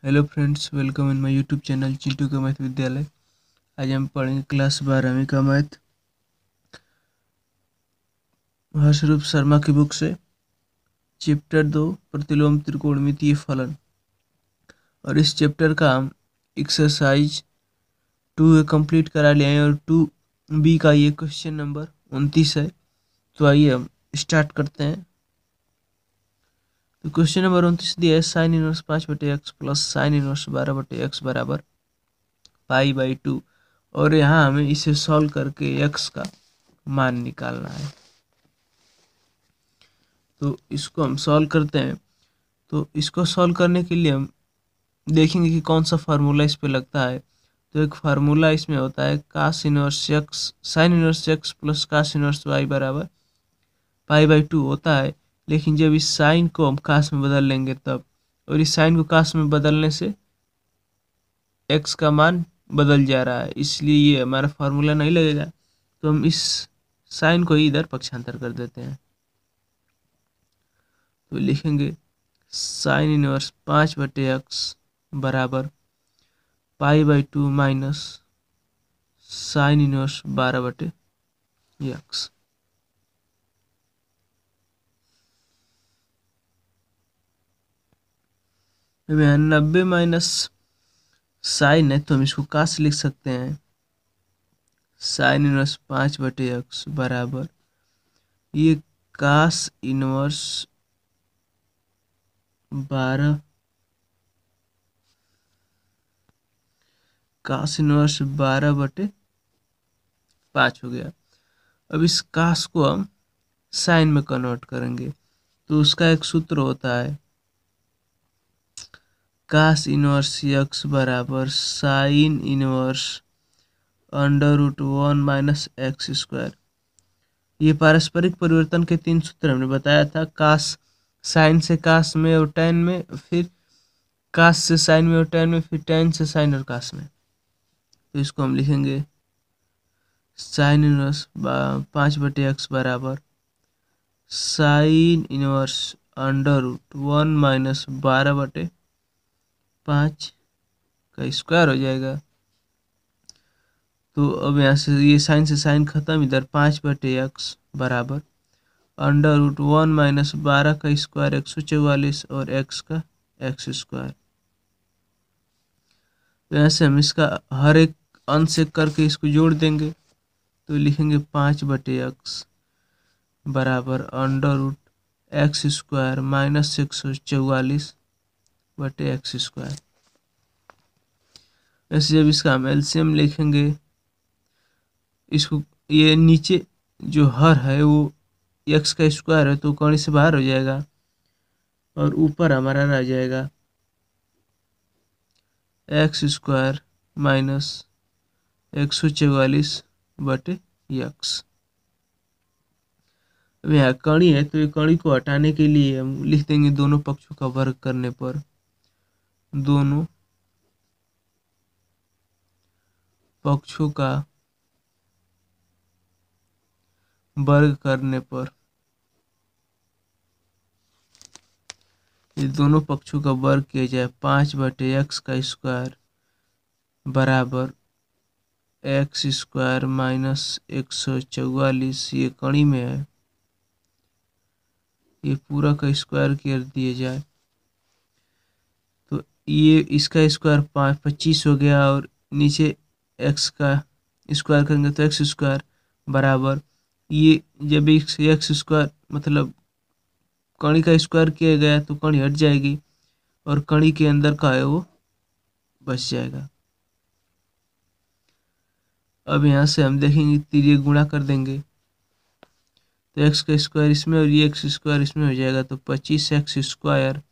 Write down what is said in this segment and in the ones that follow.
Hello friends, welcome in my YouTube channel Chintu का math विद्यालय। आज हम पढ़ेंगे क्लास 12वीं का मैथ हर्षरूप शर्मा की बुक से चैप्टर 2 प्रतिलोम त्रिकोणमितीय फलन। और इस चैप्टर का हम एक्सरसाइज 2 कंप्लीट करा लिए हैं और 2B का ये क्वेश्चन नंबर 29 है। तो आइए हम स्टार्ट करते हैं। तो क्वेश्चन नंबर 29 दिया है sine inverse 5/x plus sine inverse 12/x बराबर π/2। और यहाँ हमें इसे सॉल्व करके x का मान निकालना है। तो इसको हम सॉल्व करते हैं। तो इसको सॉल्व करने के लिए हम देखेंगे कि कौन सा फार्मूला इस पे लगता है। तो एक फार्मूला इसमें होता है cos inverse x sine inverse x plus cos inverse y बराबर π/2 होता है। लेकिन जब इस साइन को हम कास में बदल लेंगे तब, और इस साइन को कास में बदलने से x का मान बदल जा रहा है, इसलिए ये हमारा फार्मूला नहीं लगेगा। तो हम इस साइन को इधर पक्षांतर कर देते हैं। तो लिखेंगे साइन इनवर्स 5/x बराबर π/2 माइनस साइन इनवर्स 12/x। अब यहाँ 90 माइनस साइन है तो हम इसको कास लिख सकते हैं। साइन इनवर्स 5/x बराबर ये कास इनवर्स 12 कास इनवर्स 12/5 हो गया। अब इस कास को हम साइन में कन्वर्ट करेंगे तो उसका एक सूत्र होता है कास इनवर्स x बराबर sine inverse √1 minus x square. ये पारस्परिक परिवर्तन के 3 सूत्र हमने बताया था, कास साइन से कास में और टैन में, फिर कास से साइन में और टैन में, फिर टैन से साइन और कास में। तो इसको हम लिखेंगे साइन इनवर्स 5/x बराबर साइन इनवर्स √1 माइनस 12/5 का स्क्वायर हो जाएगा। तो अब यहाँ से ये साइन से साइन खत्म, इधर 5/x बराबर √1 माइनस 12 का स्क्वायर 144 और x का x स्क्वायर। तो यहाँ से हम इसका हर एक अंश एक करके इसको जोड़ देंगे। तो लिखेंगे 5/x बराबर √x square minus 144/x square. ऐसे जब इसका हम एलसीएम लिखेंगे, इसको ये नीचे जो हर है वो x का स्क्वायर है तो कौन से बाहर हो जाएगा और ऊपर हमारा रह जाएगा x स्क्वायर माइनस 144/x। अब यहाँ कड़ी है तो ये कड़ी को हटाने के लिए हम लिख देंगे दोनों पक्षों का वर्ग करने पर, दोनों पक्षों का वर्ग करने पर, ये दोनों पक्षों का वर्ग किया जाए 5/x का स्क्वायर बराबर x स्क्वायर माइनस 144, ये कड़ी में है, ये पूरा का स्क्वायर कर दिया जाए। तो ये इसका स्क्वायर 25 हो गया और नीचे x का स्क्वायर करेंगे तो x स्क्वायर बराबर ये जब x स्क्वायर मतलब कणी का स्क्वायर किया गया तो कणी हट जाएगी और कणी के अंदर का है वो बच जाएगा। अब यहाँ से हम देखेंगे तीर गुणा कर देंगे तो x का स्क्वायर इसमें और ये x स्क्वायर इसमें हो जाएगा। तो 25x स्क्वायर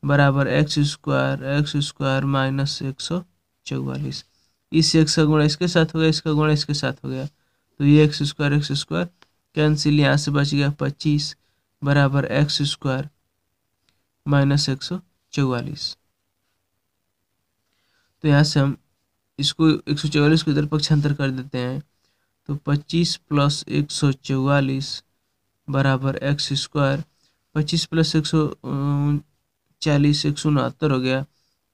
बराबर x स्क्वायर माइनस 144। इस x का गुणा इसके साथ हो गया, इसका गुणा इसके साथ हो गया, तो ये x स्क्वायर कैंसिल, यहाँ से बच गया 25 बराबर x स्क्वायर माइनस 144। तो यहाँ से हम इसको 144 को इधर पक्षांतर कर देते हैं। तो 25 प्लस 144 बराबर x स्क्वायर, 25 प्लस 140 169 हो गया।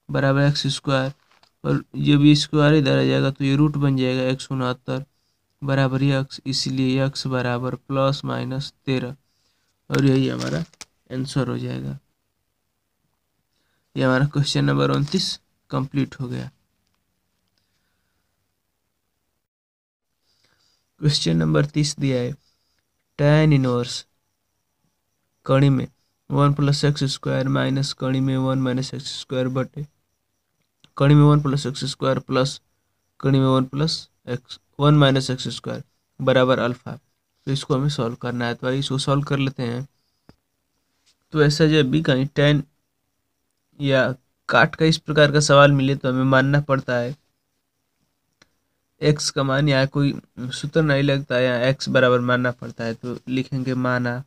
बराबर एक्स स्क्वायर, और जब ये स्क्वायर इधर आ जाएगा तो ये रूट बन जाएगा 169 बराबर यक्स, इसलिए यक्स बराबर ±13, और यही हमारा आंसर हो जाएगा। ये हमारा क्वेश्चन नंबर 29 कंप्लीट हो गया। क्वेश्चन नंबर 30 दिया है, tan इनवर्स कड़ी में 1 + x² माइनस कड़ी में 1 - x² बटे कड़ी में 1 + x² प्लस कड़ी में 1 - x² बराबर अल्फा। तो इसको हमें सॉल्व करना है, तो आइए इसको सॉल्व कर लेते हैं। तो ऐसा जब भी कहीं tan या काट का इस प्रकार का सवाल मिले तो हमें मानना पड़ता है x का मान, यहाँ कोई सूत्र नहीं लगता है, यहाँ x बराबर मानना पड़ता है। तो लिखेंगे माना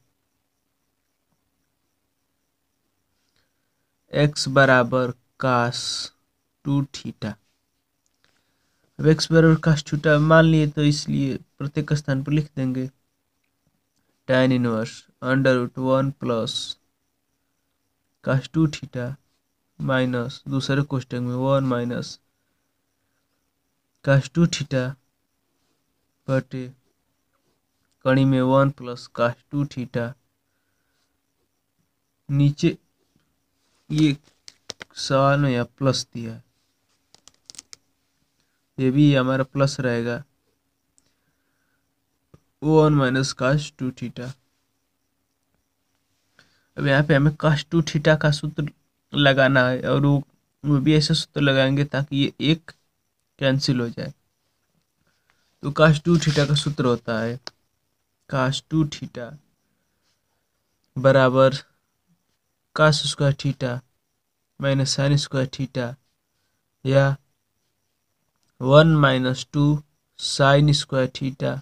x बराबर cos2θ। अब x बराबर cos2θ मान लिए, तो इसलिए प्रत्येक स्थान पर लिख देंगे tan इनवर्स √1 + cos2θ माइनस दूसरे कोष्टक में 1 - cos2θ बटे कड़ी में 1 + cos2θ। नीचे ये सवाल में यहाँ प्लस दिया है, ये भी हमारा प्लस रहेगा 1 - cos2θ। अब यहाँ पे हमें cos2θ का सूत्र लगाना है, और वो भी ऐसा सूत्र लगाएंगे ताकि ये एक कैंसिल हो जाए। तो cos2θ का सूत्र होता है cos2θ बराबर cos² माइनस sin² या 1 - 2 sin²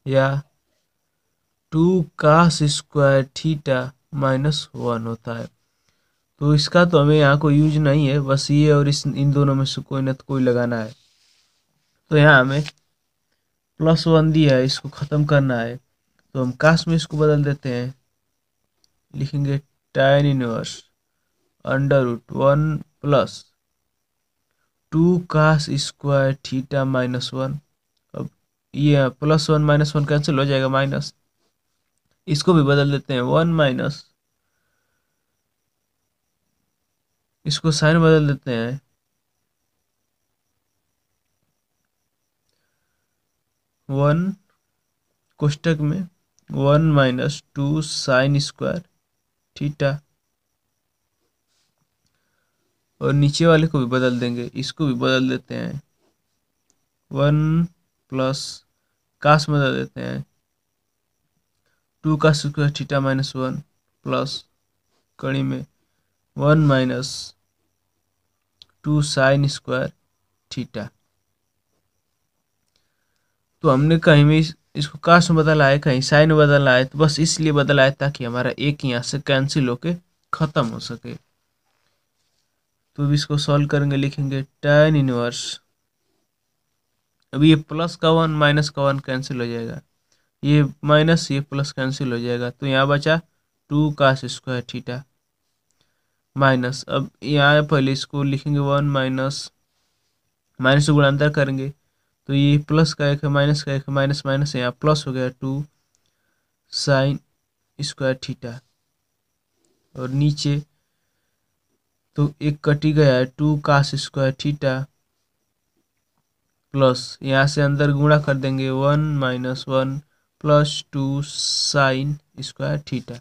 या 2 cos² -1 होता है। तो इसका तो हमें यहाँ कोई यूज नहीं है, बस ये और इन दोनों में से कोई ना तो कोई लगाना है। तो यहाँ हमें +1 दिया है, इसको ख़त्म करना है, तो हम कास में इसको बदल देते हैं, लिखेंगे tan इनवर्स √1 + 2 cos² -1। अब ये +1 -1 कैंसिल हो जाएगा, माइनस, इसको भी बदल देते हैं 1 - इसको साइन बदल देते हैं 1 कोष्टक में 1 - 2 sin²θ, और नीचे वाले को भी बदल देंगे, इसको भी बदल देते हैं 1 + कास बदल देते हैं 2 cos² -1 प्लस कड़ी में 1 - 2 sin²θ। तो हमने कहीं में इसको कास में बदला है, कहीं साइन में बदला है, तो बस इसलिए बदला है ताकि हमारा एक यहाँ से कैंसिल होके ख़त्म हो सके। तो अब इसको सॉल्व करेंगे, लिखेंगे tan इनवर्स, अभी ये प्लस का 1 माइनस का 1 कैंसिल हो जाएगा, ये माइनस ये प्लस कैंसिल हो जाएगा, तो यहाँ बचा 2 cos² माइनस, अब यहाँ पहले इसको लिखेंगे 1 माइनस से गुणांतर करेंगे, तो ये प्लस का 1 है, माइनस का 1 है, माइनस माइनस यहाँ प्लस हो गया 2 sin²θ, और नीचे तो एक कटी गया है 2 cos² प्लस यहाँ से अंदर गुणा कर देंगे 1 - 1 + 2 sin²θ।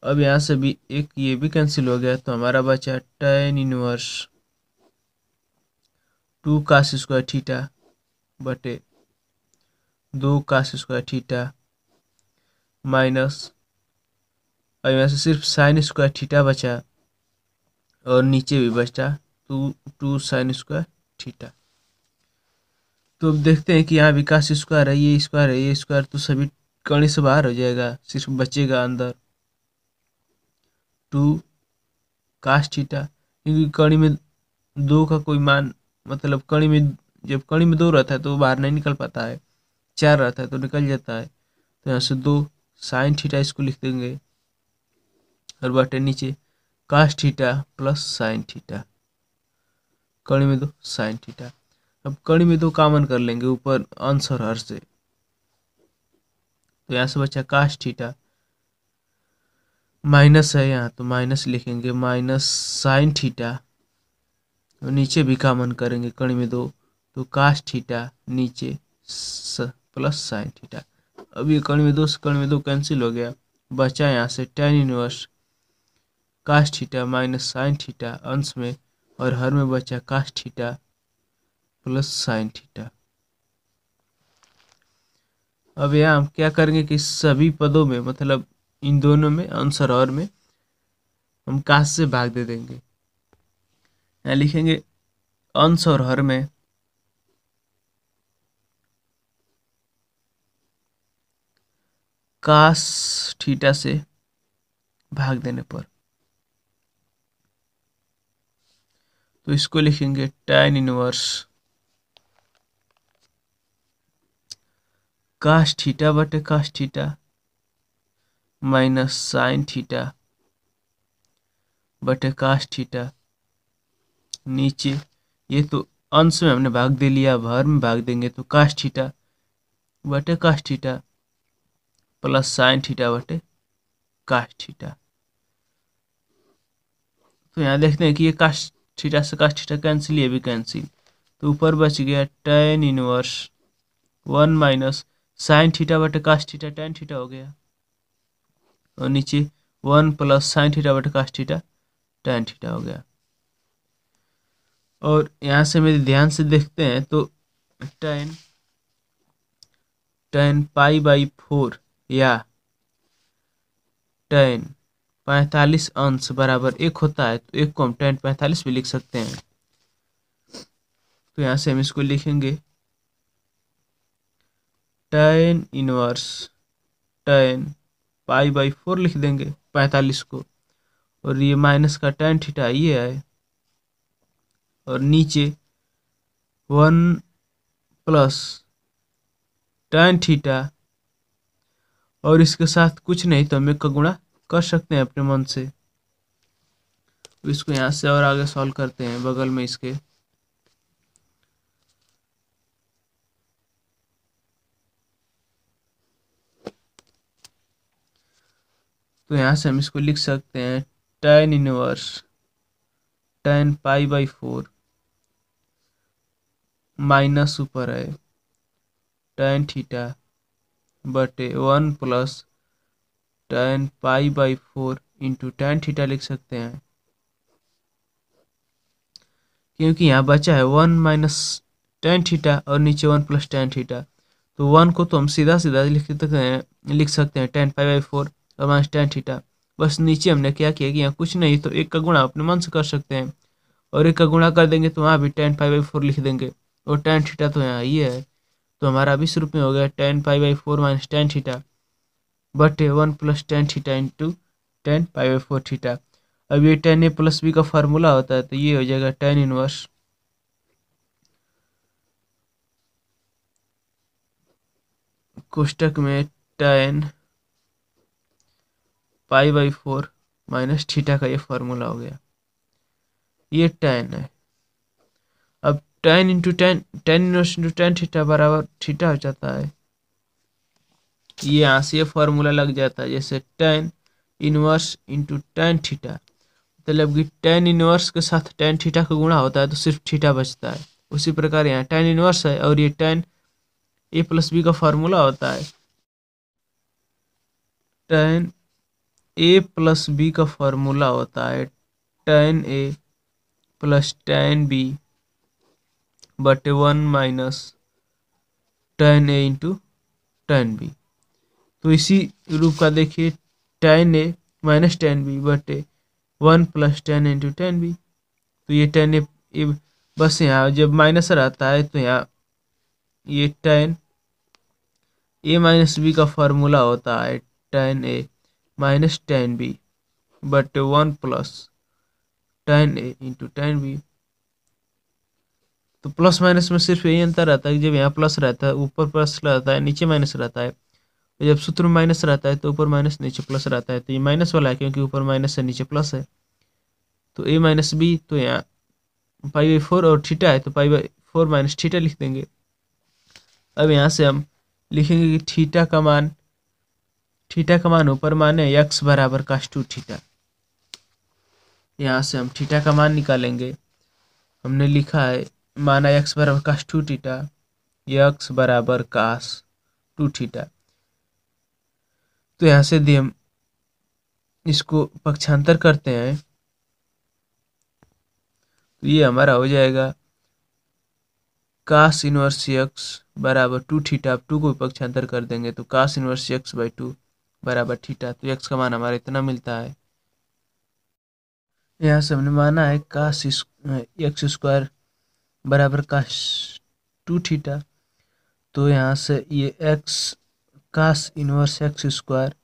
अब यहाँ से भी एक ये भी कैंसिल हो गया, तो हमारा बचा tan इनवर्स 2 cos² बटे 2 cos² माइनस, अब यहाँ से सिर्फ sin² बचा, और नीचे भी बचा 2 sin²। तो अब देखते हैं कि यहाँ भी cos² है, ये स्क्वायर है, ये स्क्वायर, तो सभी कड़ी से बाहर हो जाएगा, सिर्फ बचेगा अंदर 2 cos², क्योंकि कड़ी में 2 का कोई मान, मतलब कड़ी में जब कड़ी में 2 रहता है तो बाहर नहीं निकल पाता है, 4 रहता है तो निकल जाता है, तो यहाँ से 2 sin², इसको लिख देंगे, और बटे नीचे cos theta plus sine theta, कड़ी में 2 साइन थीटा। अब कड़ी में 2 कॉमन कर लेंगे ऊपर अंश और हर से, तो यहाँ से बचा कास थीटा, माइनस है यहाँ तो माइनस लिखेंगे, माइनस साइन थीटा, और नीचे भी कॉमन करेंगे कड़ी में 2, तो कास थीटा नीचे प्लस साइन थीटा। अब ये कड़ी में 2 से कड़ी में 2 कैंसिल हो गया, बचा यहाँ से tan inverse cos theta minus sine theta अंश में, और हर में बचा cos theta plus sine theta. अब यहाँ हम क्या करेंगे कि सभी पदों में, मतलब इन दोनों में अंश और हर में, हम कास से भाग दे देंगे। यहाँ लिखेंगे अंश और हर में कास थीटा से भाग देने पर, तो इसको लिखेंगे tan इनवर्स कास थीटा बटे cos theta minus sine theta बटे कास थीटा, नीचे ये तो अंश में हमने भाग दे लिया, अब हर में भाग देंगे तो कास थीटा बटे cos theta plus sine theta बटे कास थीटा। तो यहाँ देखते हैं कि ये कास थीटा से कास थीटा कैंसिल, ये भी कैंसिल, तो ऊपर बच गया tan inverse 1 minus sine theta बटे कास थीटा tan थीटा हो गया, और नीचे 1 प्लस साइन थीटा बटे कास थीटा tan थीटा हो गया। और यहाँ से मेरे ध्यान से देखते हैं तो tan पाई बाई 4 या tan 45 अंश बराबर 1 होता है, तो 1 को हम tan 45 भी लिख सकते हैं। तो यहाँ से हम इसको लिखेंगे tan inverse tan pi by 4 लिख देंगे 45 को, और ये माइनस का tan थीटा ये है, और नीचे 1 प्लस tan थीटा, और इसके साथ कुछ नहीं तो हम 1 का गुणा कर सकते हैं अपने मन से। तो इसको यहाँ से और आगे सॉल्व करते हैं बगल में इसके, तो यहाँ से हम इसको लिख सकते हैं tan inverse tan pi by 4 minus ऊपर है tan थीटा बटे 1 plus tan pi by 4 into tan theta लिख सकते हैं, क्योंकि यहाँ बचा है 1 माइनस tan थीटा और नीचे 1 प्लस tan थीटा, तो 1 को तो हम सीधा सीधा लिख सकते हैं tan पाई बाई 4 और माइनस tan थीटा। बस नीचे हमने क्या किया कि यहाँ कुछ नहीं तो 1 का गुणा अपने मन से कर सकते हैं, और 1 का गुणा कर देंगे तो वहाँ भी tan पाई बाई 4 लिख देंगे, और tan थीटा तो यहाँ ये है, तो हमारा 20 रूप में हो गया tan pi by 4 minus tan theta बटे 1 plus tan theta into tan pi by 4 theta. अब ये tan a प्लस बी का फार्मूला होता है, तो ये हो जाएगा tan इनवर्स कोष्टक में tan pi by 4 minus theta का ये फार्मूला हो गया, ये tan है। अब tan into tan inverse into tan theta बराबर थीटा हो जाता है, ये यहाँ से ये फार्मूला लग जाता है, जैसे tan inverse into tan theta, मतलब कि tan इनवर्स के साथ tan थीटा का गुणा होता है तो सिर्फ थीटा बचता है। उसी प्रकार यहाँ tan इनवर्स है और ये tan a प्लस बी का फार्मूला होता है, tan a प्लस बी का फार्मूला होता है tan a plus tan b बटे 1 minus tan a into tan b। तो इसी रूप का देखिए tan a minus tan b बटे 1 plus tan into tan b, तो ये tan a बस यहाँ जब माइनस रहता है तो यहाँ ये tan a माइनस b का फार्मूला होता है tan a minus tan b बटे 1 plus tan a into tan b। तो प्लस माइनस में सिर्फ यही अंतर रहता है कि जब यहाँ प्लस रहता है ऊपर प्लस रहता है नीचे माइनस रहता है, तो जब सूत्र में माइनस रहता है तो ऊपर माइनस नीचे प्लस रहता है, तो ये माइनस वाला है क्योंकि ऊपर माइनस है नीचे प्लस है। तो a माइनस बी, तो यहाँ पाई बाई 4 और थीटा है तो पाई बाई 4 माइनस थीटा लिख देंगे। अब यहाँ से हम लिखेंगे कि थीटा का मान ऊपर माने x बराबर cos 2 थीटा। यहाँ से हम थीटा का मान निकालेंगे। हमने लिखा है माना x बराबर cos 2 थीटा, x बराबर cos 2 थीटा। तो यहाँ से यदि हम इसको पक्षांतर करते हैं तो ये हमारा हो जाएगा cos इनवर्स x बराबर 2 थीटा। अब 2 को पक्षांतर कर देंगे तो cos इनवर्स x बाई 2 बराबर थीटा। तो x का मान हमारा इतना मिलता है। यहाँ से हमने माना है cos x स्क्वायर बराबर cos 2 थीटा। तो यहाँ से ये x cos inverse x square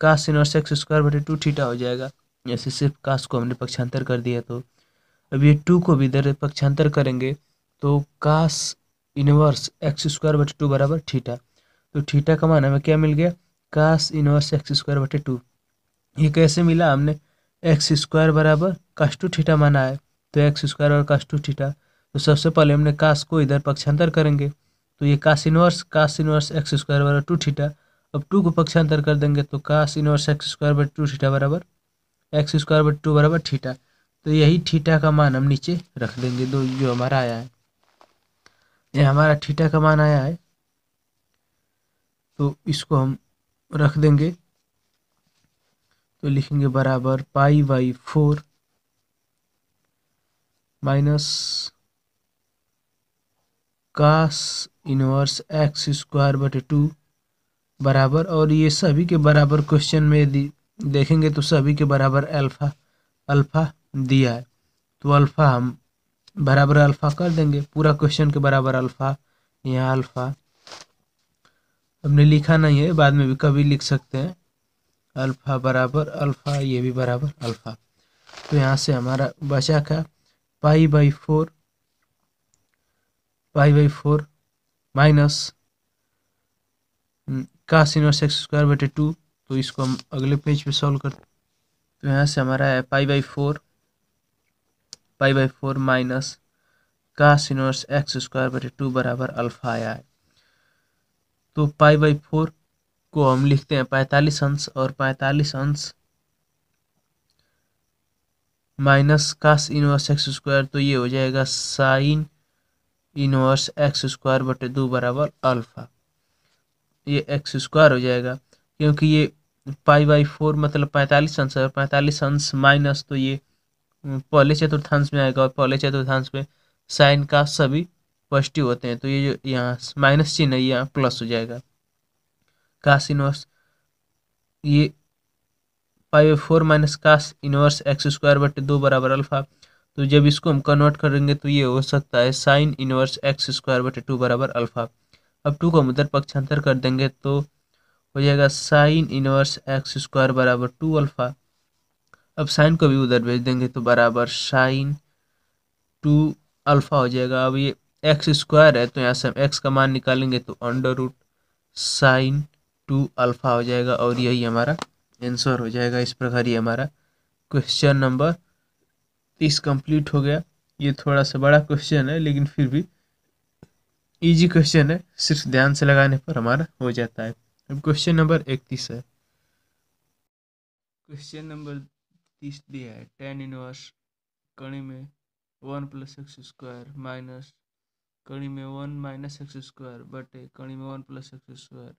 cos inverse x square बटे 2 थीटा हो जाएगा। जैसे सिर्फ cos को हमने पक्षांतर कर दिया। तो अब ये 2 को भी इधर पक्षांतर करेंगे तो cos इनवर्स x स्क्वायर बटे 2 बराबर थीटा। तो थीटा का मान हमें क्या मिल गया, cos इनवर्स x स्क्वायर बटे 2। ये कैसे मिला, हमने x स्क्वायर बराबर cos 2 थीटा माना है। तो x स्क्वायर और cos 2 थीटा, तो सबसे पहले हमने cos को इधर पक्षांतर करेंगे तो ये cos इनवर्स x स्क्वायर बराबर 2 थीटा। अब 2 को पक्षांतर कर देंगे तो cos इनवर्स x स्क्वायर बटे 2 थीटा बराबर x स्क्वायर बटे 2 बराबर थीटा। तो यही थीटा का मान हम नीचे रख देंगे। दो जो हमारा आया है, ये हमारा थीटा का मान आया है तो इसको हम रख देंगे। तो लिखेंगे बराबर pi by 4 minus cos inverse x square बटे 2 बराबर, और ये सभी के बराबर क्वेश्चन में यदि देखेंगे तो सभी के बराबर अल्फा दिया है। तो अल्फा हम बराबर अल्फा कर देंगे, पूरा क्वेश्चन के बराबर अल्फा। यहाँ अल्फा हमने लिखा नहीं है, बाद में भी कभी लिख सकते हैं। अल्फा बराबर अल्फा, ये भी बराबर अल्फा। तो यहाँ से हमारा बचा क्या, pi by 4 minus cos inverse x square बटे 2। तो इसको हम अगले पेज पे सॉल्व करते हैं। तो यहाँ से हमारा है pi by 4 minus cos inverse x square बटे 2 बराबर अल्फा आया है। तो पाई बाई 4 को हम लिखते हैं 45 अंश, और 45 अंश minus cos inverse x square, तो ये हो जाएगा साइन इनवर्स x स्क्वायर बटे 2 बराबर अल्फा। ये x स्क्वायर हो जाएगा क्योंकि ये पाई बाई 4 मतलब 45 अंश है, और 45 अंश माइनस, तो ये पहले चतुर्थांश में आएगा, और पहले चतुर्थांश में साइन का सभी पॉजिटिव होते हैं। तो ये जो यहाँ माइनस चिन्ह है यहाँ प्लस हो जाएगा। cos इनवर्स ये pi by 4 minus cos inverse x square बटे 2 बराबर अल्फा। तो जब इसको हम कन्वर्ट करेंगे तो ये हो सकता है साइन इनवर्स x स्क्वायर बटे 2 बराबर अल्फा। अब 2 को हम उधर पक्षांतर कर देंगे तो हो जाएगा साइन इनवर्स x स्क्वायर बराबर 2 अल्फा। अब साइन को भी उधर भेज देंगे तो बराबर साइन 2 अल्फा हो जाएगा। अब ये एक्स स्क्वायर है तो यहाँ से हम एक्स का मान निकालेंगे तो अंडर रूट साइन 2 अल्फा हो जाएगा, और यही हमारा आंसर हो जाएगा। इस प्रकार ये हमारा क्वेश्चन नंबर 30 कंप्लीट हो गया। ये थोड़ा सा बड़ा क्वेश्चन है लेकिन फिर भी इजी क्वेश्चन है, सिर्फ ध्यान से लगाने पर हमारा हो जाता है। अब क्वेश्चन नंबर 31 है। क्वेश्चन नंबर 30 दिया है tan इनवर्स कड़ी में 1 प्लस एक्स स्क्वायर माइनस कड़ी में 1 माइनस एक्स स्क्वायर बटे कड़ी में 1 प्लस एक्स स्क्वायर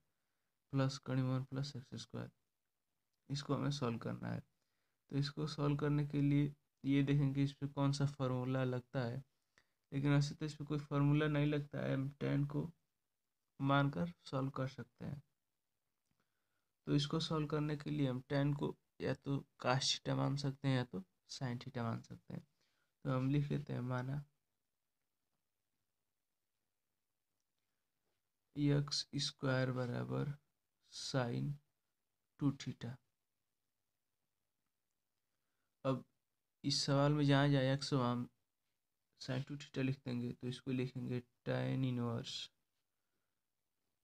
प्लस कड़ी में 1 प्लस एक्स स्क्वायर। इसको हमें सॉल्व करना है। तो इसको सॉल्व करने के लिए ये देखेंगे इस पर कौन सा फार्मूला लगता है, लेकिन वैसे तो इस पर कोई फार्मूला नहीं लगता है, हम tan को मानकर सॉल्व कर सकते हैं। तो इसको सॉल्व करने के लिए हम tan को या तो cos थीटा मान सकते हैं या तो sin थीटा मान सकते हैं। तो हम लिख लेते हैं माना एक्स स्क्वायर बराबर साइन 2 थीटा। अब इस सवाल में जहाँ जहाँ एक्स हम साइन 2 थीटा लिख देंगे तो इसको लिखेंगे tan इनवर्स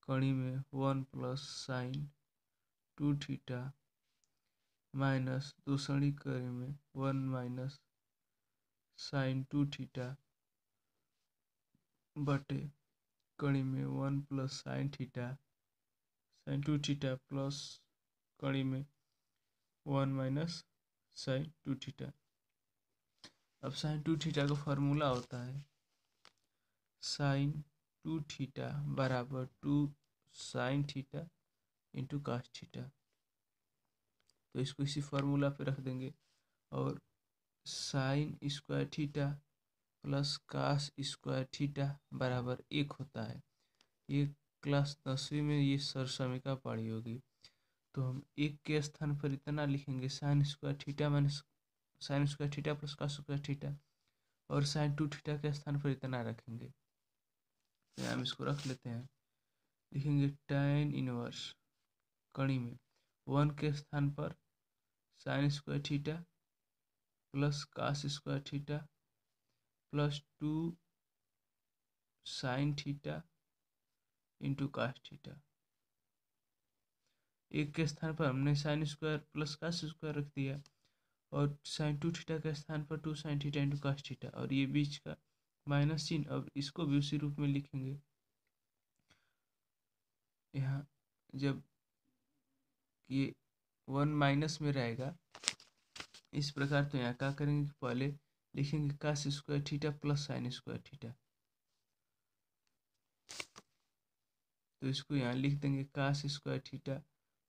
कड़ी में 1 प्लस साइन 2 थीटा माइनस दूसरी कड़ी में 1 माइनस साइन 2 थीटा बटे कड़ी में 1 प्लस साइन 2 थीटा प्लस कड़ी में 1 माइनस साइन 2 थीटा। अब साइन 2 थीटा का फॉर्मूला होता है साइन 2 थीटा बराबर 2 sine theta into cos theta. तो इसको इसी फार्मूला पे रख देंगे और sine square theta plus cos square theta बराबर 1 होता है। ये क्लास 10वीं में ये सरसमीका पढ़ी होगी। तो हम 1 के स्थान पर इतना लिखेंगे sine square theta minus sine square theta plus cos square theta, और साइन 2 थीटा के स्थान पर इतना रखेंगे। तो हम इसको रख लेते हैं, लिखेंगे tan इनवर्स कड़ी में 1 के स्थान पर sine square theta plus cos square theta plus 2 sine theta into cos theta. 1 के स्थान पर हमने sine square plus cos square रख दिया और साइन 2 थीटा के स्थान पर 2 sine theta into cos theta, और ये बीच का माइनस चिन्ह, अब इसको भी उसी रूप में लिखेंगे। यहाँ जब ये 1 माइनस में रहेगा इस प्रकार, तो यहाँ क्या करेंगे कि पहले लिखेंगे cos square theta plus sine square theta. तो इसको यहाँ लिख देंगे cos square theta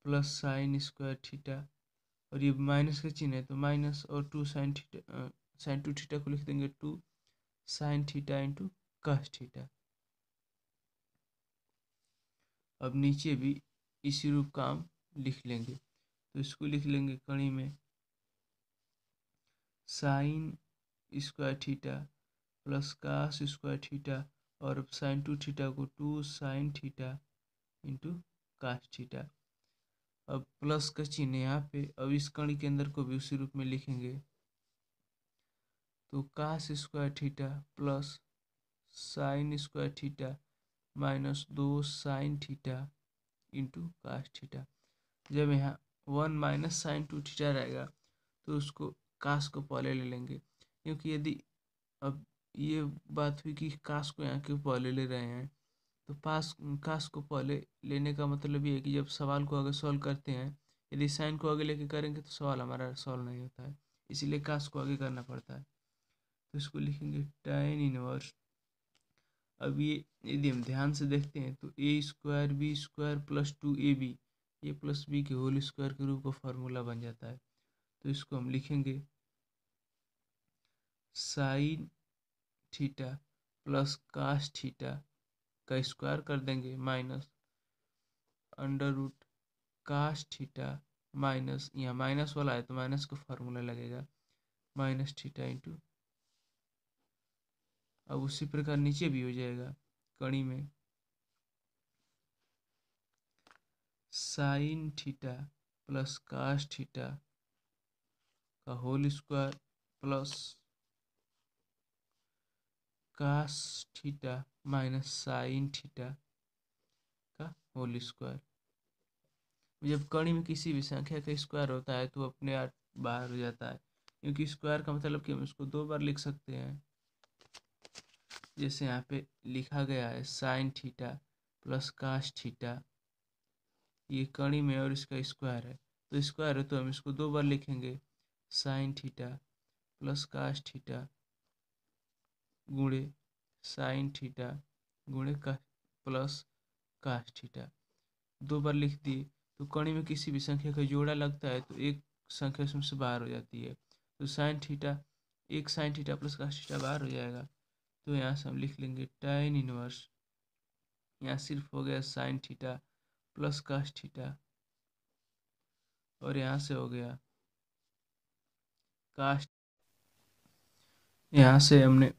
plus sine square theta, और ये माइनस का चिन्ह है तो माइनस, और 2 साइन थीटा साइन 2 थीटा को लिख देंगे 2 sine theta into cos theta. अब नीचे भी इसी रूप का हम लिख लेंगे। तो इसको लिख लेंगे कड़ी में sine square theta plus cos square theta, और साइन 2 थीटा को 2 sine theta into cos theta. अब प्लस का चिन्ह यहाँ पे, अब इस कड़ी के अंदर को भी उसी रूप में लिखेंगे। तो cos square theta plus sine square theta minus 2 sine theta into cos theta. जब यहाँ 1 माइनस साइन 2 थीटा रहेगा तो उसको कास को पहले ले लेंगे, क्योंकि यदि अब ये बात हुई कि कास को यहाँ क्यों पहले ले रहे हैं, तो कास को पहले लेने का मतलब ये है कि जब सवाल को आगे सॉल्व करते हैं, यदि साइन को आगे लेके करेंगे तो सवाल हमारा सॉल्व नहीं होता है, इसीलिए कास को आगे करना पड़ता है। तो इसको लिखेंगे tan इनवर्स। अब ये यदि हम ध्यान से देखते हैं तो A square B square plus 2ab A plus B के होल स्क्वायर के रूप का फॉर्मूला बन जाता है। तो इसको हम लिखेंगे sine theta plus cos theta का स्क्वायर कर देंगे minus under root cos theta minus, यहाँ माइनस वाला है तो माइनस का फॉर्मूला लगेगा माइनस थीटा इंटू, अब उसी प्रकार नीचे भी हो जाएगा कड़ी में sine theta plus cos theta का whole square plus cos theta minus sine theta का होल स्क्वायर। जब कड़ी में किसी भी संख्या का स्क्वायर होता है तो अपने आप बाहर हो जाता है, क्योंकि स्क्वायर का मतलब कि हम इसको 2 बार लिख सकते हैं। जैसे यहाँ पे लिखा गया है sine theta plus cos theta, ये कड़ी में और इसका स्क्वायर है, तो स्क्वायर है तो हम इसको 2 बार लिखेंगे sine theta plus cos theta गुणे साइन थीटा गुणे का प्लस कास थीटा। 2 बार लिख दिए तो कड़ी में किसी भी संख्या का जोड़ा लगता है तो एक संख्या उसमें से बाहर हो जाती है, तो साइन थीटा एक sine theta plus cos theta बाहर हो जाएगा। तो यहाँ से हम लिख लेंगे tan इनवर्स, यहाँ सिर्फ हो गया sine theta plus cos theta, और यहाँ से हो गया कास, यहाँ से हमने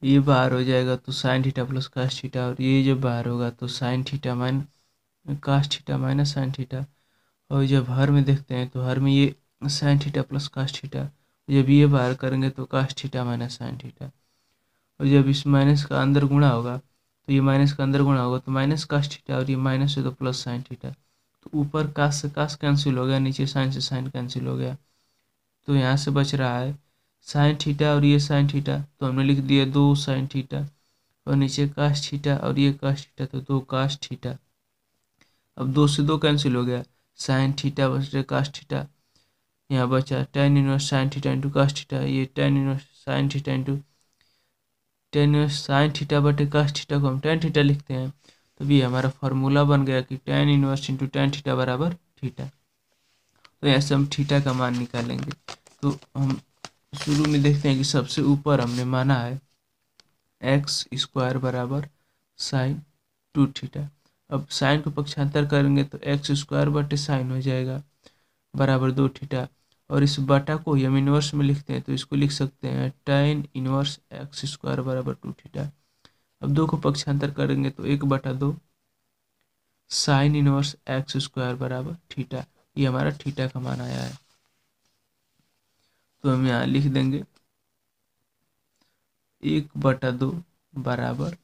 ये बाहर हो जाएगा तो sine theta plus cos theta, और ये जब बाहर होगा तो sine theta cos theta minus sine theta, और जब हर में देखते हैं तो हर में ये sine theta plus cos theta, जब ये बाहर करेंगे तो cos theta minus sine theta, और जब इस माइनस का अंदर गुणा होगा तो ये माइनस का अंदर गुणा होगा तो माइनस कास थीटा, और ये माइनस है तो प्लस साइन थीटा, तो ऊपर कास से कास कैंसिल हो गया, नीचे साइन से साइन कैंसिल हो गया, तो यहाँ से बच रहा है साइन थीटा और ये साइन थीटा, तो हमने लिख दिया 2 साइन थीटा, और नीचे कास थीटा और ये कास थीटा, तो 2 कास थीटा। अब 2 से 2 कैंसिल हो गया, साइन थीटा बचे कास थीटा, यहाँ बचा tan inverse sine theta into cos theta, ये tan inverse sine theta into tan inverse sine theta बटे कास थीटा को हम tan थीटा लिखते हैं, तो ये हमारा फॉर्मूला बन गया कि tan inverse into tan theta बराबर थीटा। तो यहाँ से हम थीटा का मान निकालेंगे। तो हम शुरू में देखते हैं कि सबसे ऊपर हमने माना है एक्स स्क्वायर बराबर साइन 2 थीटा। अब साइन को पक्षांतर करेंगे तो एक्स स्क्वायर बटे साइन हो जाएगा बराबर 2 थीटा, और इस बटा को हम इनवर्स में लिखते हैं तो इसको लिख सकते हैं tan इनवर्स एक्स स्क्वायर बराबर 2 थीटा। अब 2 को पक्षांतर करेंगे तो 1/2 साइन इनवर्स एक्स स्क्वायर बराबर थीटा, ये हमारा थीटा का मान आया है। तो हम यहाँ लिख देंगे 1/2 बराबर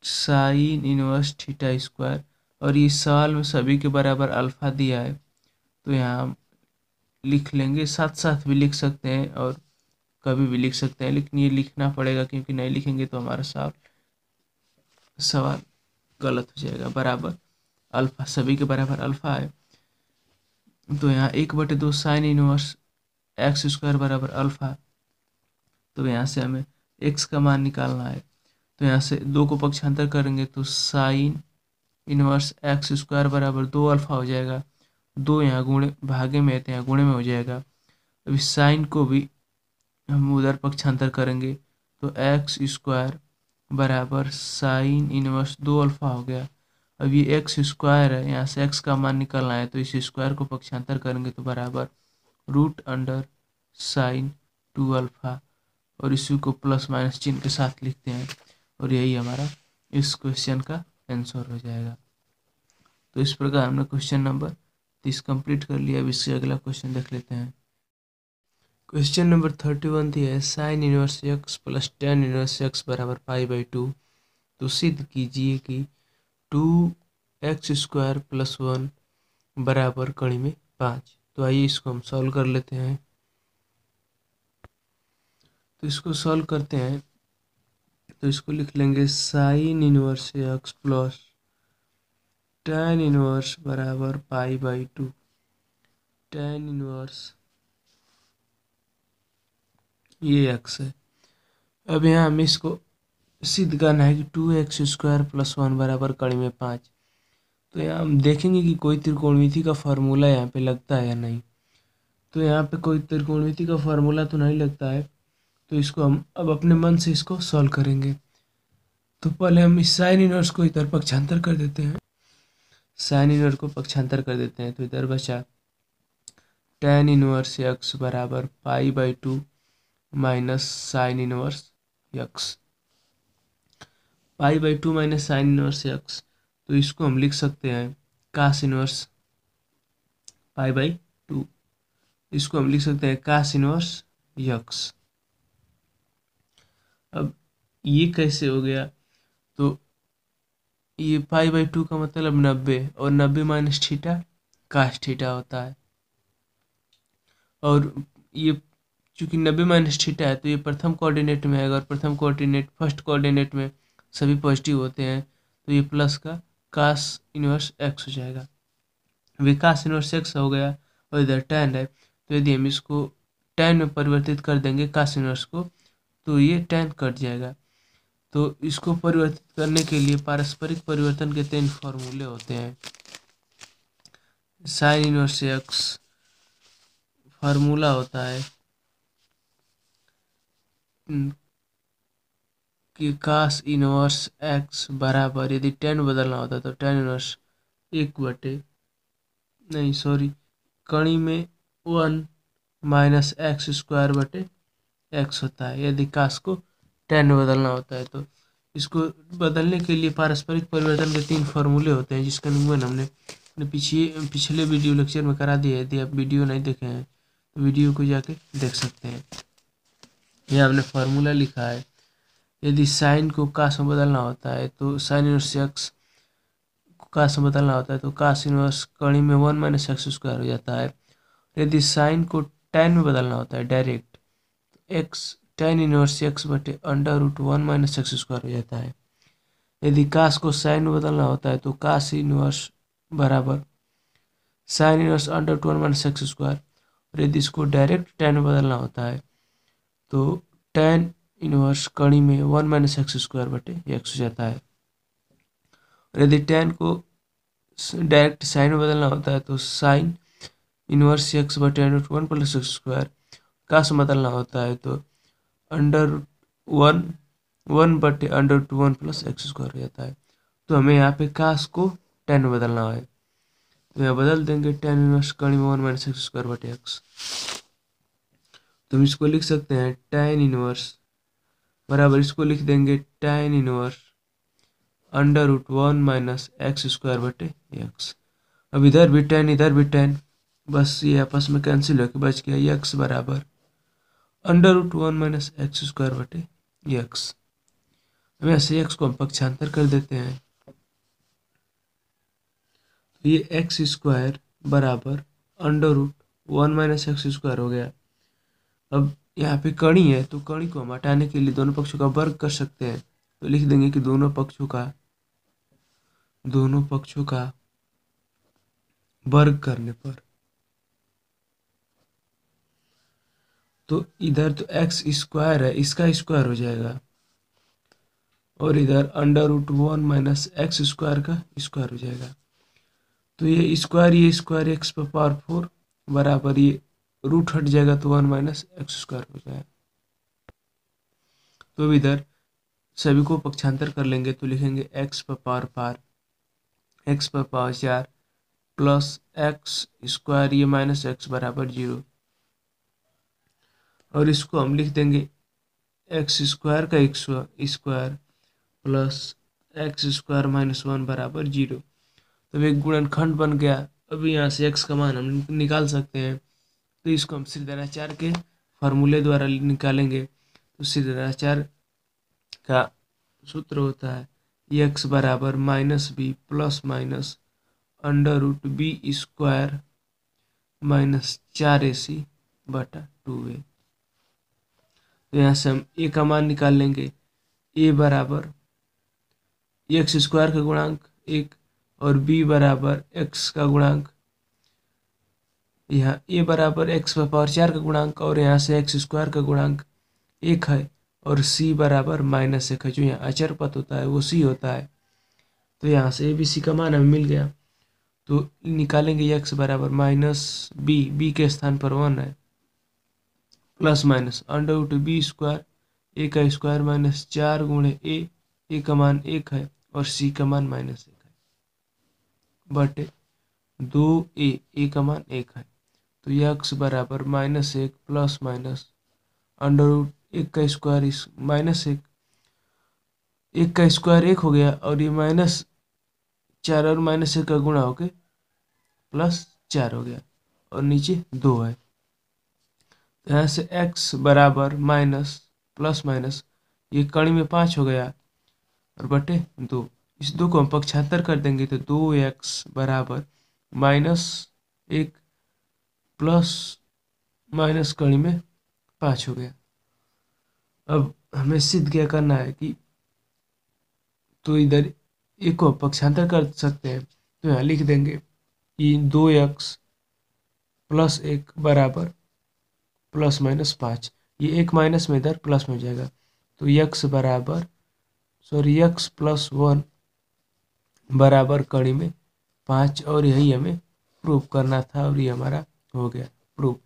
साइन इनवर्स थीटा स्क्वायर, और ये सवाल में सभी के बराबर अल्फा दिया है, तो यहाँ हम लिख लेंगे, साथ साथ भी लिख सकते हैं और कभी भी लिख सकते हैं, लेकिन ये लिखना पड़ेगा क्योंकि नहीं लिखेंगे तो हमारा सवाल गलत हो जाएगा। बराबर अल्फा, सभी के बराबर अल्फा है, तो यहाँ 1/2 साइन इनवर्स एक्स स्क्वायर बराबर अल्फा, तो यहाँ से हमें एक्स का मान निकालना है। तो यहाँ से 2 को पक्षांतर करेंगे तो साइन इनवर्स एक्स स्क्वायर बराबर 2 अल्फा हो जाएगा, 2 यहाँ गुणे भागे में है तो यहाँ गुणे में हो जाएगा। अभी साइन को भी हम उधर पक्षांतर करेंगे तो एक्स स्क्वायर बराबर साइन इनवर्स 2 अल्फा हो गया। अब ये एक्स स्क्वायर है, यहाँ से एक्स का मान निकालना है तो इस स्क्वायर को पक्षांतर करेंगे तो बराबर रूट अंडर साइन 2 अल्फा, और इसी को प्लस माइनस चिन्ह के साथ लिखते हैं, और यही हमारा इस क्वेश्चन का आंसर हो जाएगा। तो इस प्रकार हमने क्वेश्चन नंबर 30 कंप्लीट कर लिया। अब इससे अगला क्वेश्चन देख लेते हैं। क्वेश्चन नंबर 31 दिया है sine inverse x plus tan inverse x बराबर π/2। तो सिद्ध कीजिए कि 2x स्क्वायर प्लस 1 बराबर कड़ी में 5। तो आइए इसको हम सॉल्व कर लेते हैं। तो इसको सॉल्व करते हैं तो इसको लिख लेंगे sign inverse x plus tan inverse बराबर π/2। tan इनवर्स ये एक्स है। अब यहाँ हमें इसको सिद्ध करना है कि 2x स्क्वायर प्लस 1 बराबर कड़ी में 5। तो यहाँ हम देखेंगे कि कोई त्रिकोणमिति का फार्मूला यहाँ पे लगता है या नहीं। तो यहाँ पे कोई त्रिकोणमिति का फार्मूला तो नहीं लगता है, तो इसको हम अब अपने मन से इसको सॉल्व करेंगे। तो पहले हम इस साइन इनवर्स को इधर पक्षांतर कर देते हैं, साइन इनवर्स को पक्षांतर कर देते हैं, तो इधर बचा tan इनवर्स एक्स बराबर π/2 minus sine inverse X, π/2 minus sine inverse X. तो इसको हम लिख सकते हैं कास इनवर्स π/2, इसको हम लिख सकते हैं कास इनवर्स एक्स। अब ये कैसे हो गया, तो ये π/2 का मतलब 90, और 90 माइनस थीटा कास थीटा होता है, और ये चूंकि 90 माइनस थीटा है तो ये प्रथम कोऑर्डिनेट में है, अगर प्रथम कोऑर्डिनेट फर्स्ट कोऑर्डिनेट में सभी पॉजिटिव होते हैं तो ये प्लस का कास इनवर्स एक्स हो जाएगा। वे कास इनवर्स एक्स हो गया, और इधर tan है, तो यदि हम इसको tan में परिवर्तित कर देंगे कास इनवर्स को, तो ये tan कट जाएगा। तो इसको परिवर्तित करने के लिए पारस्परिक परिवर्तन के 3 फॉर्मूले होते हैं। साइन इनवर्स एक्स फार्मूला होता है कि कास इनवर्स एक्स बराबर, यदि tan बदलना होता तो tan इनवर्स 1 कणी में 1 माइनस एक्स स्क्वायर बटे एक्स होता है, यदि कास को tan में बदलना होता है। तो इसको बदलने के लिए पारस्परिक परिवर्तन के 3 फॉर्मूले होते हैं, जिसका निरूपण हमने पिछले वीडियो लेक्चर में करा दिया है। यदि आप वीडियो नहीं देखे हैं तो वीडियो को जाके देख सकते हैं। यह हमने फार्मूला लिखा है, यदि साइन को कास में बदलना होता है तो साइन इनवर्स एक्स काश में बदलना होता है तो काश इनवर्स कड़ी में 1 माइनस एक्स स्क्वायर हो जाता है। यदि साइन को tan में बदलना होता है direct, X tan inverse x बटे under root 1 minus x square हो जाता है। यदि काश को साइन में बदलना होता है तो काश इनवर्स बराबर sine inverse under root 1 minus x square. और यदि इसको डायरेक्ट tan में बदलना होता है तो tan इनवर्स कड़ी में 1 माइनस एक्स स्क्वायर बटे एक्स हो जाता है। और यदि tan को डायरेक्ट साइन में बदलना होता है तो साइन इनवर्स एक्स बटे under root 1 plus x square. Cos में बदलना होता है तो अंडर रूट 1 बटे under root 1 plus x square हो जाता है। तो हमें यहाँ पे काश को tan में बदलना है तो यहाँ बदल देंगे tan इनवर्स कड़ी में 1 माइनस एक्स स्क्वायर बटे एक्स। तो हम इसको लिख सकते हैं tan इनवर्स बराबर इसको लिख देंगे tan inverse under root 1 minus x square बटे एक्स। अब इधर भी tan इधर भी tan, बस ये आपस में कैंसिल होकर बच गया एक्स बराबर under root 1 minus x square बटे एक्स। अब ऐसे एक्स को हम पक्षांतर कर देते हैं तो ये एक्स स्क्वायर बराबर under root 1 minus x square हो गया। अब यहाँ पे कड़ी है तो कड़ी को हम हटाने के लिए दोनों पक्षों का वर्ग कर सकते हैं तो लिख देंगे कि दोनों पक्षों का वर्ग करने पर तो इधर तो एक्स स्क्वायर है इसका स्क्वायर हो जाएगा और इधर under root 1 minus x square का स्क्वायर हो जाएगा। तो ये स्क्वायर एक्स पर पावर 4 बराबर ये रूट हट जाएगा तो 1 माइनस एक्स स्क्वायर हो जाएगा। तो अब इधर सभी को पक्षांतर कर लेंगे तो लिखेंगे एक्स पर पावर 4 प्लस एक्स स्क्वायर ये माइनस एक्स बराबर 0 और इसको हम लिख देंगे एक्स स्क्वायर का square plus x square minus 1 बराबर 0। तो एक गुणनखंड बन गया। अभी यहाँ से एक्स का मान हम निकाल सकते हैं तो इसको हम श्रीधराचार्य के फॉर्मूले द्वारा निकालेंगे। तो श्रीधराचार्य का सूत्र होता है एक्स बराबर minus b plus minus under root B square minus 4ac बटा 2a। तो यहाँ से हम ए का मान निकाल लेंगे ए बराबर एक्स स्क्वायर का गुणांक 1 और बी बराबर एक्स का गुणांक, यहाँ ए बराबर एक्स पर पावर 4 का गुणांक और यहाँ से एक्स स्क्वायर का गुणांक 1 है और सी बराबर माइनस 1 है। जो यहाँ अचर पद होता है वो सी होता है। तो यहाँ से ए बी सी का मान हमें मिल गया तो निकालेंगे एक्स बराबर माइनस बी के स्थान पर 1 है plus minus under root B square A का स्क्वायर माइनस 4 गुणे ए का मान 1 है और सी का मान माइनस 1 है बटे 2a का मान 1 है। तो एक्स बराबर minus 1 plus minus under root 1 का स्क्वायर माइनस 1 का स्क्वायर 1 हो गया और ये माइनस 4 और माइनस 1 का गुणा होके प्लस 4 हो गया और नीचे 2 है। तो यहाँ से x बराबर माइनस प्लस माइनस ये कड़ी में 5 हो गया और बटे 2। इस 2 को हम पक्षांतर कर देंगे तो 2x बराबर माइनस 1 प्लस माइनस कड़ी में 5 हो गया। अब हमें सिद्ध क्या करना है कि तो इधर एक को पक्षांतर कर सकते हैं तो यहाँ लिख देंगे कि 2x प्लस 1 बराबर प्लस माइनस 5। ये 1 माइनस में इधर प्लस में हो जाएगा तो x बराबर x प्लस 1 बराबर कड़ी में 5 और यही हमें प्रूव करना था और ये हमारा हो गया प्रूफ।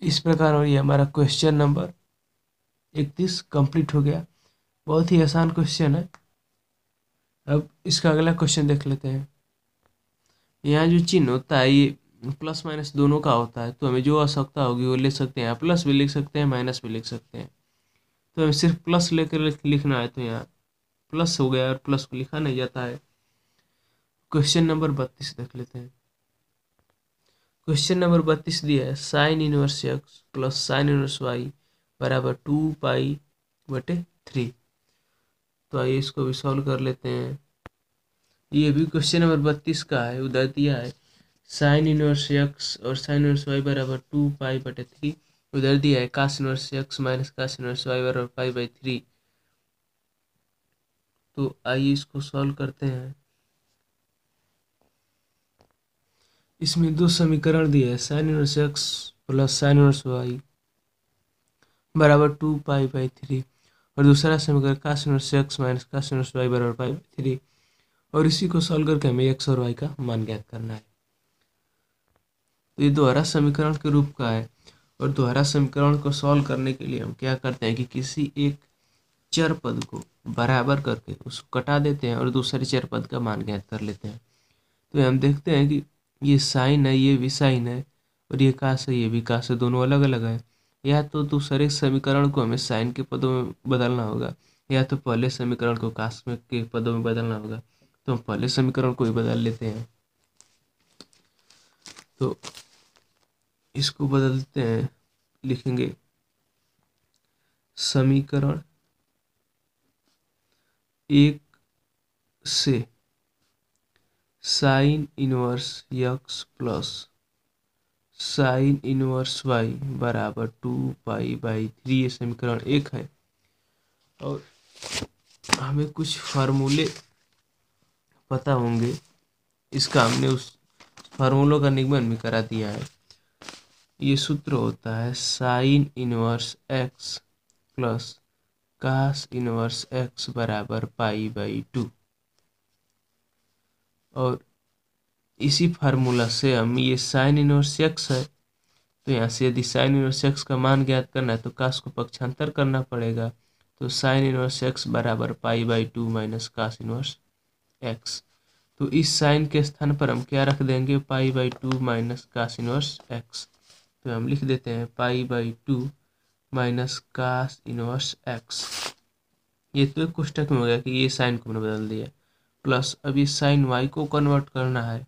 इस प्रकार और ये हमारा क्वेश्चन नंबर 31 कंप्लीट हो गया। बहुत ही आसान क्वेश्चन है। अब इसका अगला क्वेश्चन देख लेते हैं। यहाँ जो चिन्ह होता है ये प्लस माइनस दोनों का होता है तो हमें जो आवश्यकता होगी वो ले सकते हैं। प्लस भी लिख सकते हैं माइनस भी लिख सकते हैं। तो हमें सिर्फ प्लस लेकर लिखना है तो यहाँ प्लस हो गया और प्लस को लिखा नहीं जाता है। क्वेश्चन नंबर 32 देख लेते हैं। क्वेश्चन नंबर 32 दिया है sine inverse x plus sine inverse Y बराबर 2 पाई बटे 3। तो आइए इसको भी सॉल्व कर लेते हैं। ये भी क्वेश्चन नंबर 32 का है। उधर दिया है साइन इनवर्स एक्स और साइन इनवर्स वाई बराबर 2π/3। उधर दिया है cos inverse x minus cos inverse Y बराबर π/3। तो आइए इसको सॉल्व करते हैं। इसमें दो समीकरण दिए हैं, sine inverse x plus sine inverse Y बराबर 2π/3 और दूसरा समीकरण cos inverse x minus cos inverse Y बराबर π/3। और इसी को सॉल्व करके हमें एक्स और वाई का मान ज्ञात करना है। तो ये दोहरा समीकरण के रूप का है और दोहरा समीकरण को सॉल्व करने के लिए हम क्या करते हैं कि किसी एक चर पद को बराबर करके उसको कटा देते हैं और दूसरे चर पद का मान ज्ञात कर लेते हैं। तो हम देखते हैं कि ये साइन है, ये भी साइन है, और ये कास है, ये भी कास है, दोनों अलग अलग है। या तो दूसरे समीकरण को हमें साइन के पदों में बदलना होगा या तो पहले समीकरण को कास में के पदों में बदलना होगा। तो हम पहले समीकरण को ही बदल लेते हैं। तो इसको बदलते हैं, लिखेंगे समीकरण 1 से sine inverse x plus sine inverse Y बराबर 2π/3। ये समीकरण 1 है। और हमें कुछ फार्मूले पता होंगे, इसका हमने उस फार्मूलों का निगमन भी करा दिया है। ये सूत्र होता है sine inverse x plus cos inverse x बराबर π/2। और इसी फार्मूला से हम ये साइन इनवर्स एक्स है, तो यहाँ से यदि साइन इनवर्स एक्स का मान ज्ञात करना है तो कास को पक्षांतर करना पड़ेगा। तो साइन इनवर्स एक्स बराबर π/2 माइनस कास इनवर्स एक्स। तो इस साइन के स्थान पर हम क्या रख देंगे, π/2 माइनस कास इनवर्स एक्स। तो हम लिख देते हैं π/2 माइनस कास इनवर्स एक्स। ये तो एक कोष्टक में हो गया कि ये साइन को हमने बदल दिया। प्लस अब ये साइन वाई को कन्वर्ट करना है,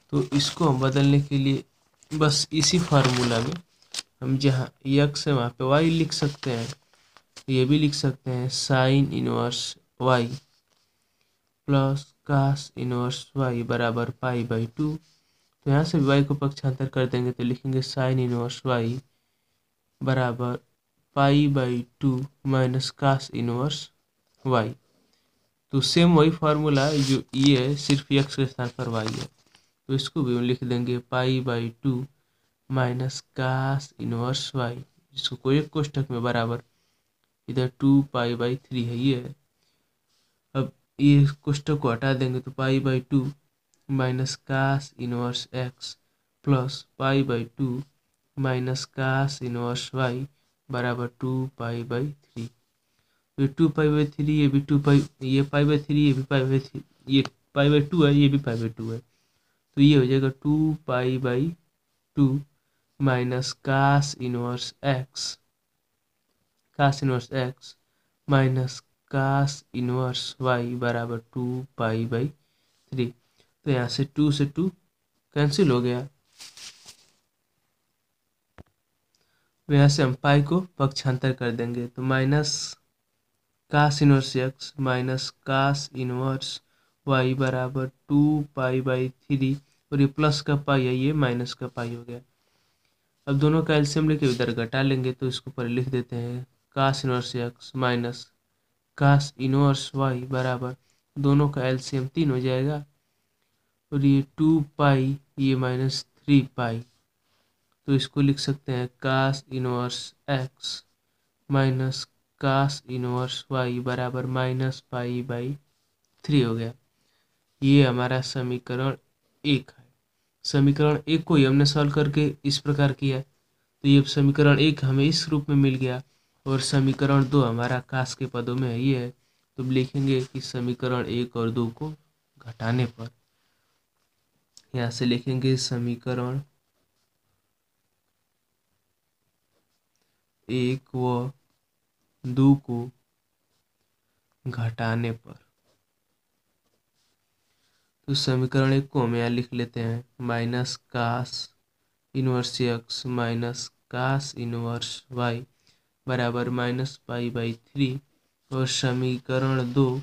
तो इसको हम बदलने के लिए बस इसी फार्मूला में हम जहाँ एक्स है वहाँ पे वाई लिख सकते हैं। ये भी लिख सकते हैं sine inverse y plus cos inverse Y बराबर π/2। तो यहाँ से वाई को पक्षांतर कर देंगे तो लिखेंगे साइन इनवर्स वाई बराबर π/2 माइनस कास इनवर्स वाई। तो सेम वही फार्मूला है जो ये है, सिर्फ एक्स के स्थान पर वाई है। तो इसको भी हम लिख देंगे π/2 माइनस कास इनवर्स वाई, जिसको कोई एक कोष्टक में बराबर इधर 2π/3 है ये है। अब ये कोष्टक को हटा देंगे तो π/2 minus cos inverse x plus π/2 minus cos inverse Y बराबर 2π/3। ये 2π/3, ये भी 2π, ये π/3, ये भी π/3, ये π/2 है, ये भी π/2 है। तो ये हो जाएगा 2π/2 minus cos inverse x minus cos inverse Y बराबर 2π/3। तो यहाँ से 2 से 2 कैंसिल हो गया। यहाँ से हम पाई को पक्षांतर कर देंगे तो minus cos inverse x minus cos inverse Y बराबर 2π/3 और ये प्लस का पाई है, ये माइनस का पाई हो गया। अब दोनों का एलसीएम लेके इधर घटा लेंगे तो इसको पर लिख देते हैं cos inverse x minus cos inverse Y बराबर, दोनों का एलसीएम 3 हो जाएगा और ये 2π ये माइनस 3π। तो इसको लिख सकते हैं cos inverse x minus cos inverse Y बराबर -π/3 हो गया। ये हमारा समीकरण 1 है। समीकरण 1 को ही हमने सॉल्व करके इस प्रकार किया, तो ये समीकरण 1 हमें इस रूप में मिल गया और समीकरण 2 हमारा कास के पदों में है ये है। तो लिखेंगे कि समीकरण 1 और 2 को घटाने पर यहाँ से लिखेंगे समीकरण 1 व 2 को घटाने पर। तो समीकरण 1 को हम यहाँ लिख लेते हैं minus cos inverse x minus cos inverse Y बराबर -π/3 और समीकरण 2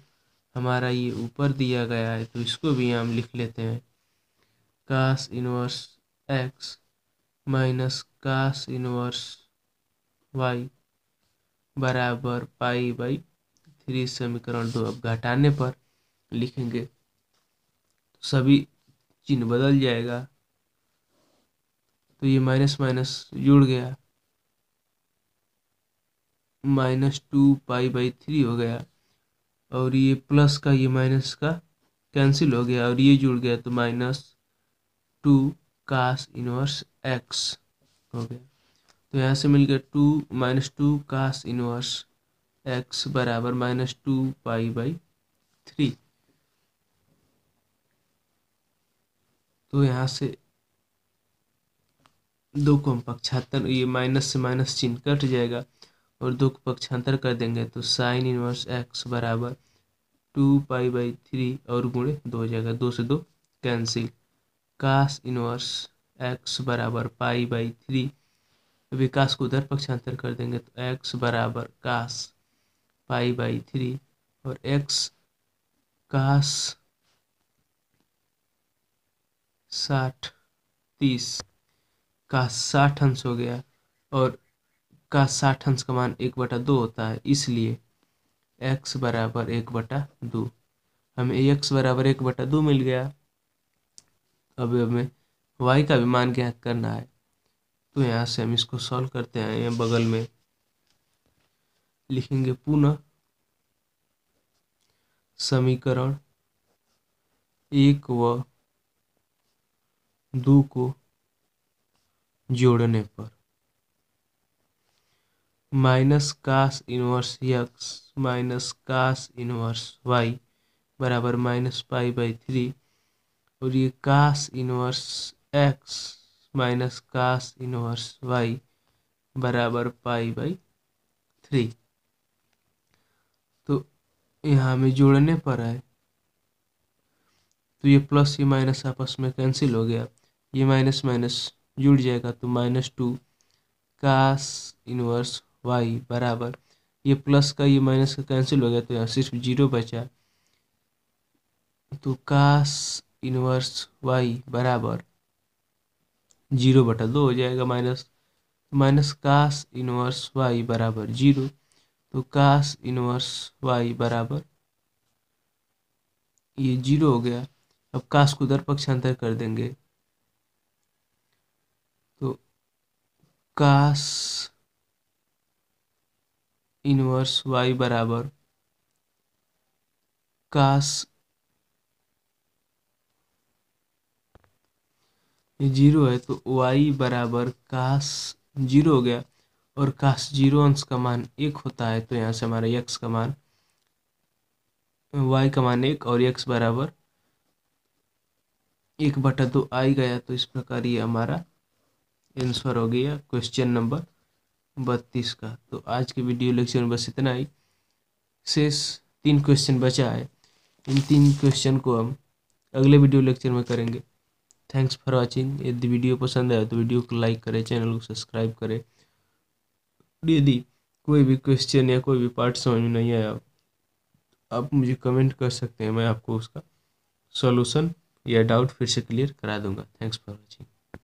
हमारा ये ऊपर दिया गया है, तो इसको भी हम लिख लेते हैं। Cos inverse x minus cos inverse Y बराबर पाई बाई 3। समीकरण 2 अब घटाने पर लिखेंगे तो सभी चिन्ह बदल जाएगा, तो ये माइनस माइनस जुड़ गया, -2 पाई/3 हो गया, और ये प्लस का ये माइनस का कैंसिल हो गया और ये जुड़ गया, तो -2 कास इनवर्स एक्स हो गया। तो यहाँ से मिल गया -2 कास इनवर्स एक्स बराबर -2 पाई/3। तो यहाँ से दो को हम पक्षांतर, ये माइनस से माइनस चिन्ह कट जाएगा और दो को पक्षांतर कर देंगे, तो साइन इनवर्स एक्स बराबर 2 पाई/3 और गुणे 2 हो जाएगा, 2 से 2 कैंसिल। कास इनवर्स एक्स बराबर पाई/3, अभी कास को उधर पक्षांतर कर देंगे, तो एक्स बराबर कास पाई/3 और एक्स कास 60 का 60 अंश हो गया, और का 60 अंश का मान 1/2 होता है, इसलिए x बराबर 1/2। हमें x बराबर 1/2 मिल गया। अब हमें y का भी मान ज्ञात करना है, तो यहाँ से हम इसको सॉल्व करते हैं। यहाँ बगल में लिखेंगे पुनः समीकरण 1 व 2 को जोड़ने पर minus cos inverse x minus cos inverse Y बराबर -पाई/3, और ये cos inverse x minus cos inverse Y बराबर पाई/3। तो यहाँ में जोड़ने पर है, तो ये प्लस ये माइनस आपस में कैंसिल हो गया, ये माइनस माइनस जुड़ जाएगा, तो -2 कास इनवर्स वाई बराबर, ये प्लस का ये माइनस का कैंसिल हो गया, तो यहाँ सिर्फ 0 बचा, तो कास इनवर्स वाई बराबर 0/2 हो जाएगा, माइनस कास इनवर्स वाई बराबर 0, तो कास इनवर्स वाई बराबर ये 0 हो गया। अब कास को उधर पक्षांतर कर देंगे, तो कास इनवर्स वाई बराबर कास, ये 0 है तो y बराबर कास 0 हो गया, और कास 0 अंश का मान 1 होता है, तो यहाँ से हमारा x का मान y का मान 1 और x बराबर 1/2 आ गया। तो इस प्रकार ये हमारा आंसर हो गया क्वेश्चन नंबर 32 का। तो आज के वीडियो लेक्चर में बस इतना ही, शेष 3 क्वेश्चन बचा है, इन 3 क्वेश्चन को हम अगले वीडियो लेक्चर में करेंगे। Thanks for watching. यदि वीडियो पसंद आए तो वीडियो को लाइक करें, चैनल को सब्सक्राइब करें। यदि कोई भी क्वेश्चन या कोई भी पार्ट समझ में नहीं आया, आप मुझे कमेंट कर सकते हैं, मैं आपको उसका सॉल्यूशन या डाउट फिर से क्लियर करा दूंगा। Thanks for watching.